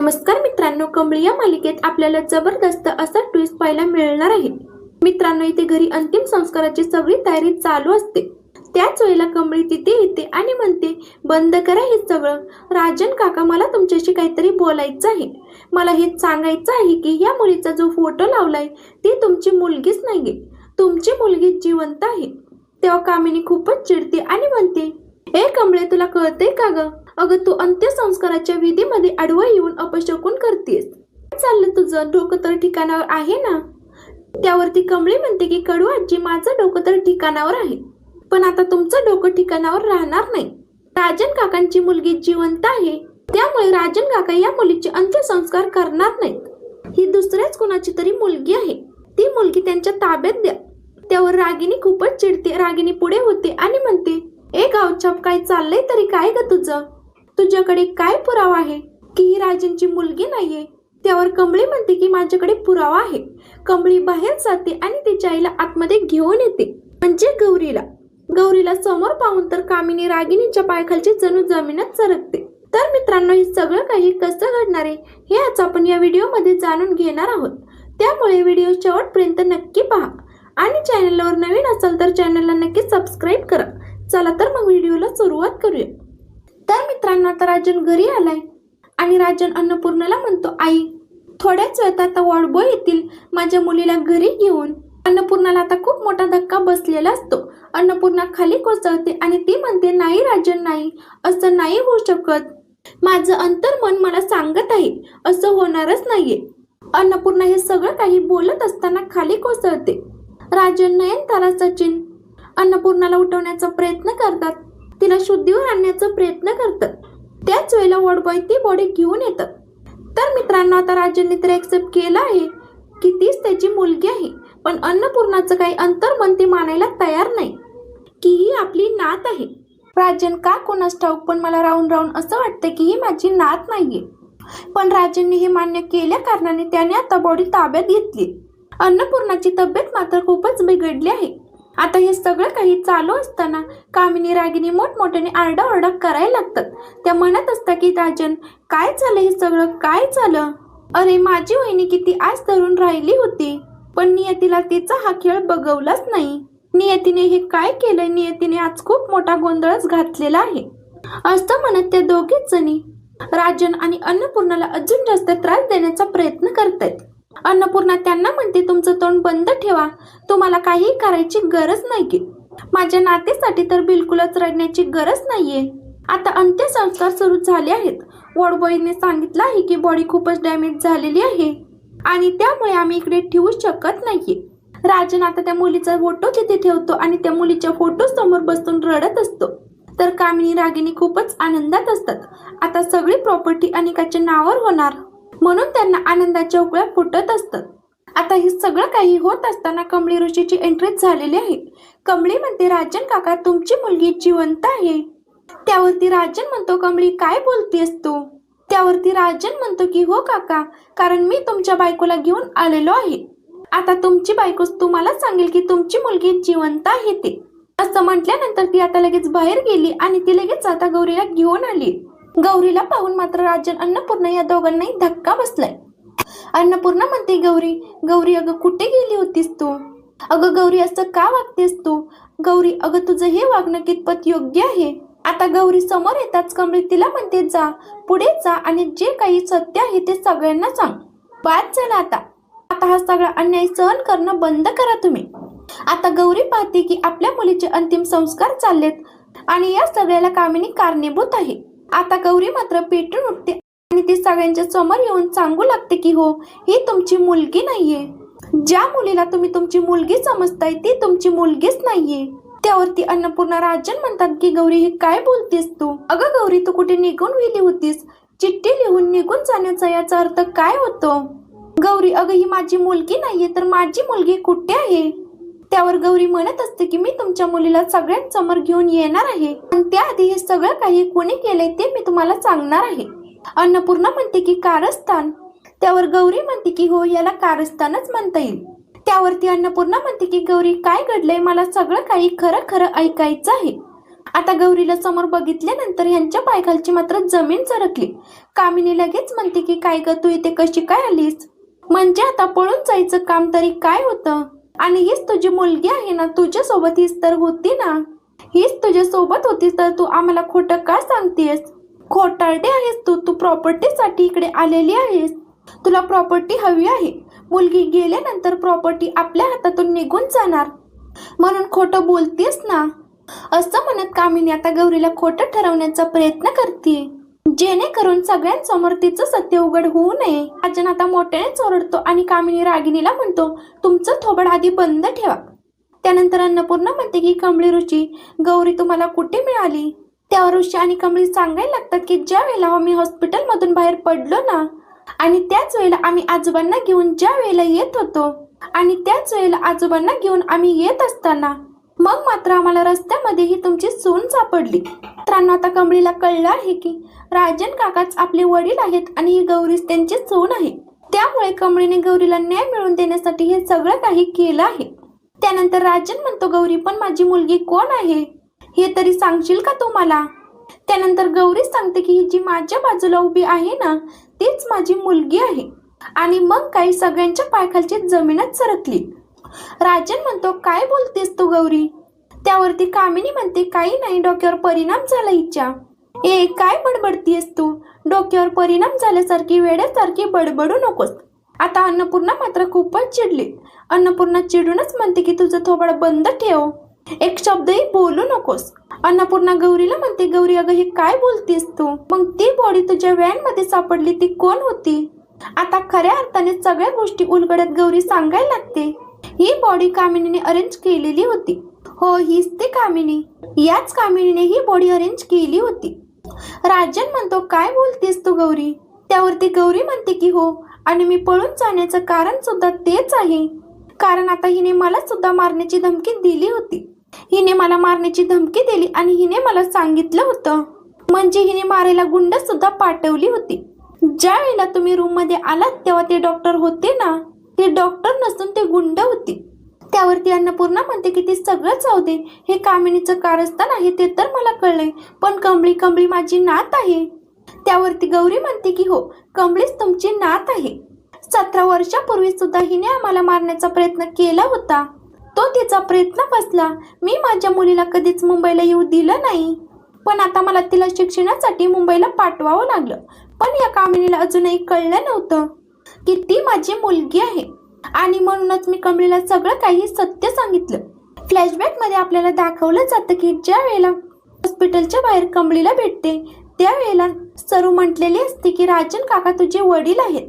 नमस्कार मित्रांनो, कमळी या मालिकेत आपल्याला जबरदस्त असा ट्विस्ट पाहायला मिळणार आहे. मित्रांनो, इथे घरी अंतिम संस्काराची सगळी तयारी चालू असते. त्याच वेळेला कमळी तिथे येते आणि म्हणते, बंद करा हे सगळं. राजन काका, मला तुमच्याशी काहीतरी बोलायचं आहे. मला हे सांगायचं आहे की या मुलीचा जो फोटो लावलाय ती तुमची मुलगीच नाहीये, तुमची मुलगी जिवंत आहे. तेव्हा कामिनी खूपच चिडते आणि म्हणते, ए कमळे, तुला कळतंय का ग? अगं, तू अंत्यसंस्काराच्या विधीमध्ये आडवं येऊन अपशकुन करतेस. काय चाललं तुझं? डोकं तर ठिकाणावर आहे ना? त्यावरती कमळी म्हणते की कडू आजी, माझं डोकं तर ठिकाणावर आहे, पण आता तुमचं डोकं ठिकाणावर राहणार नाही. राजन काकांची मुलगी जिवंत आहे, त्यामुळे राजन काका या मुलीचे अंत्यसंस्कार करणार नाहीत. ही दुसऱ्याच कुणाची तरी मुलगी आहे, ती मुलगी त्यांच्या ताब्यात द्या. त्यावर रागिनी खूपच चिडते. रागिनी पुढे होते आणि म्हणते, ए गावछाप, काय चाललंय तरी काय ग तुझं? तुझ्याकडे काय पुरावा आहे की ही राजनची मुलगी नाहीये? त्यावर कमळी म्हणते की माझ्याकडे पुरावा आहे. कमळी बाहेर जाते आणि तिच्या आईला आतमध्ये घेऊन येते, म्हणजे गौरीला समोर पाहून तर कामिनी रागिनीच्या पायाखालची जणू जमीनच सरकते. तर मित्रांनो, हे सगळं काही कसं घडणार आहे हे आज आपण या व्हिडिओमध्ये जाणून घेणार आहोत. त्यामुळे व्हिडिओ शेवटपर्यंत नक्की पहा आणि चॅनलवर नवीन असाल तर चॅनलला नक्की सबस्क्राईब करा. चला तर मग व्हिडिओला सुरुवात करूया. तर मित्रांनो, आता राजन घरी आलाय आणि राजन अन्नपूर्णाला म्हणतो, आई, थोड्याच वेळात आता वॉर्डबॉय येतील माझ्या मुलीला घरी घेऊन. अन्नपूर्णाला आता खूप मोठा धक्का बसलेला असतो. अन्नपूर्णा खाली कोसळते आणि ती म्हणते, नाही राजन, नाही, असं नाही होऊ शकत. माझं अंतर्मन मला सांगत आहे असं होणारच नाहीये. अन्नपूर्णा हे सगळं काही बोलत असताना खाली कोसळते. राजन, नयनतारा, सचिन अन्नपूर्णाला उठवण्याचा प्रयत्न करतात, तिला शुद्धीवर आणण्याचा प्रयत्न करतात. त्याच वेळेला वॉर्डबॉय ती बॉडी घेऊन येतात. तर मित्रांनो, आता राजनने तर एक्सेप्ट केलं आहे की तीच त्याची मुलगी आहे, पण अन्नपूर्णाचं काही अंतर्मन ती मानायला तयार नाही की ही आपली नात आहे. राजन का कोणास ठाऊक, पण मला राहून असं वाटतं की ही माझी नात नाहीये. पण राजनने हे मान्य केल्या कारणाने त्याने आता बॉडी ताब्यात घेतली. अन्नपूर्णाची तब्येत मात्र खूपच बिघडली आहे. आता हे सगळं काही चालू असताना कामिनी रागिनी मोठमोठ्याने आरडाओरडा करायला लागतात. त्या म्हणत असतात की राजन, काय झालं, हे सगळं काय झालं? अरे, माझी वहिनी किती आज धरून राहिली होती, पण नियतीला तिचा हा खेळ बघवलाच नाही. नियतीने हे काय केलंय? नियतीने आज खूप मोठा गोंधळच घातलेला आहे, असं म्हणत त्या दोघीच जणी राजन आणि अन्नपूर्णाला अजून जास्त त्रास देण्याचा प्रयत्न करतायत. अन्नपूर्णा त्यांना म्हणते, तुमचं तोंड बंद ठेवा, तुम्हाला काही करायची गरज नाहीये. माझ्या नातेसाठी तर बिलकुलच रडण्याची गरज नाहीये. आता अंत्यसंस्कार सुरू झाले आहेत. वॉर्डबॉयने सांगितलं आहे की बॉडी खूपच डॅमेज झालेली आहे आणि त्यामुळे आम्ही इकडे ठेवू शकत नाहीये. राजन आता त्या मुलीचा फोटो तिथे ठेवतो आणि त्या मुलीच्या फोटो समोर बसून रडत असतो. तर कामिनी रागिनी खूपच आनंदात असतात. आता सगळी प्रॉपर्टी अनिकाच्या नावावर होणार म्हणून त्यांना आनंदाच्या उकळ्या फुटत असतात. आता हे सगळं काही होत असताना कमळी ऋषीची एंट्री झालेली आहे. कमळी म्हणते, राजन काका, तुमची मुलगी जिवंत आहे. त्यावरती राजन म्हणतो, कमळी, काय बोलतेस तू? त्यावरती राजन म्हणतो की हो काका, कारण मी तुमच्या बायकोला घेऊन आलेलो आहे. आता तुमची बायकोच तुम्हाला सांगेल की तुमची मुलगी जिवंत आहे ते. असं म्हटल्यानंतर ती आता लगेच बाहेर गेली आणि ती लगेच आता गौरीला घेऊन आली. गौरीला पाहून मात्र राजन, अन्नपूर्णा या दोघांनाही धक्का बसलाय. अन्नपूर्णा म्हणते, गौरी, अगं कुठे गेली होतीस तू? अगं गौरी, असं का वागतेस तू? गौरी, अगं तुझं हे वागणं कितपत योग्य आहे? आता गौरी समोर येताच कमळी तिला म्हणते, जा, पुढे जा आणि जे काही सत्य आहे ते सगळ्यांना सांग. बाद झाला आता हा सगळा अन्याय सहन करणं बंद करा तुम्ही. आता गौरी पाहते की आपल्या मुलीचे अंतिम संस्कार चाललेत आणि या सगळ्याला कामिनी कारणीभूत आहे. आता गौरी मात्र पेटून उठते आणि ती सगळ्यांच्या समोर येऊन सांगू लागते की हो, ही तुमची मुलगी नाहीये. ज्या मुलीला तुम्ही तुमची मुलगी समजताय ती तुमची मुलगीच नाहीये. त्यावरती अन्नपूर्णा राजन म्हणतात की गौरी, हे काय बोलतेस तू? अगं गौरी, तू कुठे निघून गेली होतीस? चिठ्ठी लिहून निघून जाण्याचा याचा अर्थ काय होतो? गौरी, अगं ही माझी मुलगी नाहीये तर माझी मुलगी कुठे आहे? त्यावर गौरी म्हणत असते की मी तुमच्या मुलीला सगळ्यांसमोर घेऊन येणार आहे, पण त्याआधी हे सगळं काही कोणी केलंय ते मी तुम्हाला सांगणार आहे. अन्नपूर्णा म्हणते की कारस्थान. त्यावर गौरी म्हणते की हो, याला कारस्थानच म्हणता येईल. त्यावरती अन्नपूर्णा म्हणते की गौरी, काय घडलंय? मला सगळं काही खरं ऐकायचं आहे. आता गौरीला समोर बघितल्यानंतर ह्यांच्या पायखालची मात्र जमीन सरकली. कामिनी लगेच म्हणते की काय ग, तू इथे कशी काय आलीस? म्हणजे आता पळून जायचं काम तरी काय होतं? आणि हीच तुझी मुलगी आहे ना, तुझ्या सोबत हीच तर होती ना, हीच तुझ्या सोबत होती तर तू आम्हाला खोटं का सांगतेस? खोटारडे आहेस तू प्रॉपर्टीसाठी इकडे आलेली आहेस. तुला प्रॉपर्टी हवी आहे. मुलगी गेल्यानंतर प्रॉपर्टी आपल्या हातातून निघून जाणार म्हणून खोटं बोलतेस ना, असं म्हणत कामिनी आता गौरीला खोटं ठरवण्याचा प्रयत्न करते, जेणेकरून सगळ्यांसमोर तिचं सत्य उघड होऊ नये. राजन आता मोठ्यानेच ओरडतो आणि कामिनी रागिणीला म्हणतो, तुमचं थोबड आधी बंद ठेवा. त्यानंतर अन्नपूर्णा म्हणते की कमळी ऋषी, गौरी तुम्हाला कुठे मिळाली? त्यावर ऋषी आणि कमळी सांगायला लागतात की ज्या वेळेला मी हॉस्पिटलमधून बाहेर पडलो ना, आणि त्याच वेळेला आम्ही आजोबांना घेऊन ज्या वेळेला येत होतो, आणि त्याच वेळेला आजोबांना घेऊन आम्ही येत असताना मग मात्र आम्हाला रस्त्यामध्ये ही तुमची सून सापडली. मित्रांनो, आता कमळीला कळलं आहे की राजन काकाच आपले वडील आहेत आणि ही गौरीच त्यांची सून आहे. त्यामुळे कमळीने गौरीला न्याय मिळवून देण्यासाठी हे सगळं काही केलं आहे. त्यानंतर राजन म्हणतो, गौरी पण माझी मुलगी कोण आहे हे तरी सांगशील का तू मला? त्यानंतर गौरी सांगते की ही जी माझ्या बाजूला उभी आहे ना, तीच माझी मुलगी आहे. आणि मग काही सगळ्यांच्या पायखालची जमीनच सरकली. राजन म्हणतो, काय बोलतेस तू गौरी? त्यावरती कामिनी म्हणते, काही नाही, डोक्यावर परिणाम झाला हिच्या. ए, काय बडबडतीयस तू? डोक्यावर परिणाम झाल्यासारखी वेड्यासारखी बडबडू नकोस. आता अन्नपूर्णा मात्र खूपच चिडली. अन्नपूर्णा चिडूनच म्हणते की तुझं थोबड बंद ठेव, एक शब्दही बोलू नकोस. अन्नपूर्णा गौरीला म्हणते, गौरी अगं हे काय बोलतेस तू? मग ती बॉडी तुझ्या व्हॅन मध्ये सापडली ती कोण होती? आता खऱ्या अर्थाने सगळ्या गोष्टी उलगडत गौरी सांगायला लागते. ही बॉडी कामिनीने अरेंज केलेली होती. हो, हीच ती कामिनी. याच कामिनीने ही बॉडी अरेंज केली होती. राजन म्हणतो, काय बोलतेस तू गौरी? त्यावरती गौरी म्हणते की हो, आणि मी पळून जाण्याचं कारण सुद्धा तेच आहे. कारण आता हिने मला सुद्धा मारण्याची धमकी दिली होती. हिने मला मारण्याची धमकी दिली आणि हिने मला सांगितलं होतं, म्हणजे हिने मारायला गुंड सुद्धा पाठवली होती. ज्या वेळेला तुम्ही रूम मध्ये आलात तेव्हा ते डॉक्टर होते ना, ते डॉक्टर नसून ते गुंड होते. त्यावरती अन्नपूर्णा म्हणते की ते सगळं जाऊ दे, हे कामिनीचं कारस्थान आहे ते तर मला कळलंय, पण कमळी माझी नात आहे. त्यावरती गौरी म्हणते की हो, कमळीच तुमची नात आहे. 17 वर्षापूर्वी सुद्धा हिने आम्हाला मारण्याचा प्रयत्न केला होता. तो तिचा प्रयत्न फसला. मी माझ्या मुलीला कधीच मुंबईला येऊ दिलं नाही, पण आता मला तिला शिक्षणासाठी मुंबईला पाठवावं लागलं. पण या कामिनीला अजूनही कळलं नव्हतं की ती माझी मुलगी आहे, आणि म्हणूनच मी कमळीला सगळं काही सत्य सांगितलं. फ्लॅशबॅक मध्ये आपल्याला दाखवलं जातं की ज्या वेळेला हॉस्पिटलच्या बाहेर कमळीला भेटते त्यावेळेला सरू म्हटलेली असते की राजन काका तुझे वडील आहेत.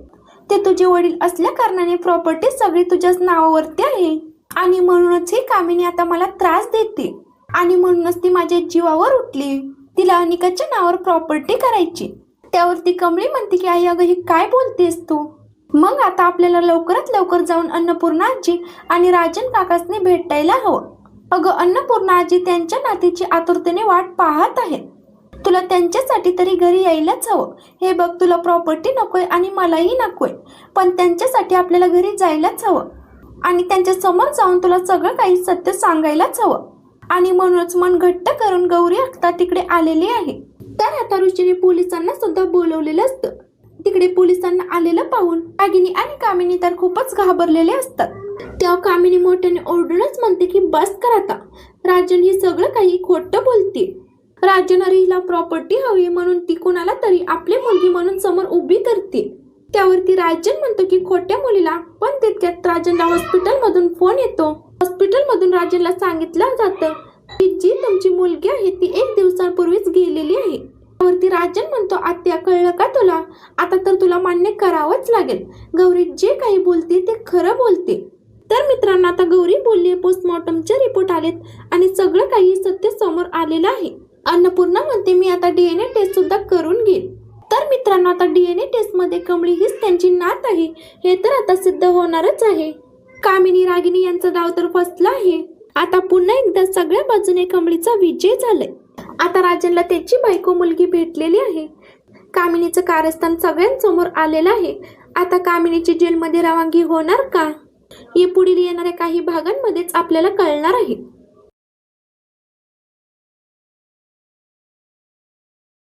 ते तुझे वडील असल्या कारणाने प्रॉपर्टी सगळी तुझ्याच नावावरती आहे, आणि म्हणूनच ही कामिनी आता मला त्रास देते, आणि म्हणूनच ती माझ्या जीवावर उठली. तिला अनिकाच्या नावावर प्रॉपर्टी करायची. त्यावरती कमळी म्हणते की आई अगं हे काय बोलतेस तू? मग आता आपल्याला लवकरात लवकर जाऊन अन्नपूर्णा आजी आणि राजन काकासने भेटायला हवं. अगं अन्नपूर्णा आजी त्यांच्या नातीची आतुरतेने वाट पाहत आहेत. तुला त्यांच्यासाठी तरी घरी यायलाच हवं. हे बघ, तुला प्रॉपर्टी नकोय आणि मलाही नकोय, पण त्यांच्यासाठी आपल्याला घरी जायलाच हवं, आणि त्यांच्या समोर जाऊन तुला सगळं काही सत्य सांगायलाच हवं. आणि म्हणूनच मन घट्ट करून गौरी आता तिकडे आलेली आहे. तर आता ऋषीने पोलिसांना सुद्धा बोलवलेलं असतं. तिकडे पोलिसांना आलेलं पाहून रागिनी आणि कामिनी तर खूपच घाबरलेले असतात. तेव्हा कामिनी मोठ्याने ओरडूनच म्हणते की बस कर आता, राजन ही सगळं काही खोटं बोलते. राजन हिला प्रॉपर्टी हवी म्हणून ती कोणाला तरी आपली मुलगी म्हणून समोर उभी करते. त्यावरती राजन म्हणतो की खोट्या मुलीला, पण तितक्यात राजनला हॉस्पिटल मधून फोन येतो. हॉस्पिटल मधून राजनला सांगितलं जातं की जी तुमची मुलगी आहे ती 1 दिवसापूर्वीच गेलेली आहे. त्यावरती राजन म्हणतो, आत्या कळलं का तुला? आता तर तुला मान्य करावंच लागेल. गौरी जे काही बोलते ते खरं बोलते. तर मित्रांनो, आता गौरी बोलली, पोस्टमॉर्टमचे रिपोर्ट आलेत आणि सगळं काही सत्य समोर आलेलं आहे. अन्नपूर्णा म्हणते मी आता DNA टेस्ट सुद्धा करून घेईल. तर मित्रांनो, आता DNA टेस्ट मध्ये कमळी हीच त्यांची नात आहे हे तर आता सिद्ध होणारच आहे. कामिनी रागिनी यांचा डाव तर फसला आहे. आता पुन्हा एकदा सगळ्या बाजूने कमळीचा विजय झालाय. आता राजनला त्याची बायको मुलगी भेटलेली आहे. कामिनीचं कारस्थान सगळ्यांसमोर आलेलं आहे. आता कामिनीची जेलमध्ये रवानगी होणार का? हे पुढील येणाऱ्या काही भागांमध्येच आपल्याला कळणार आहे.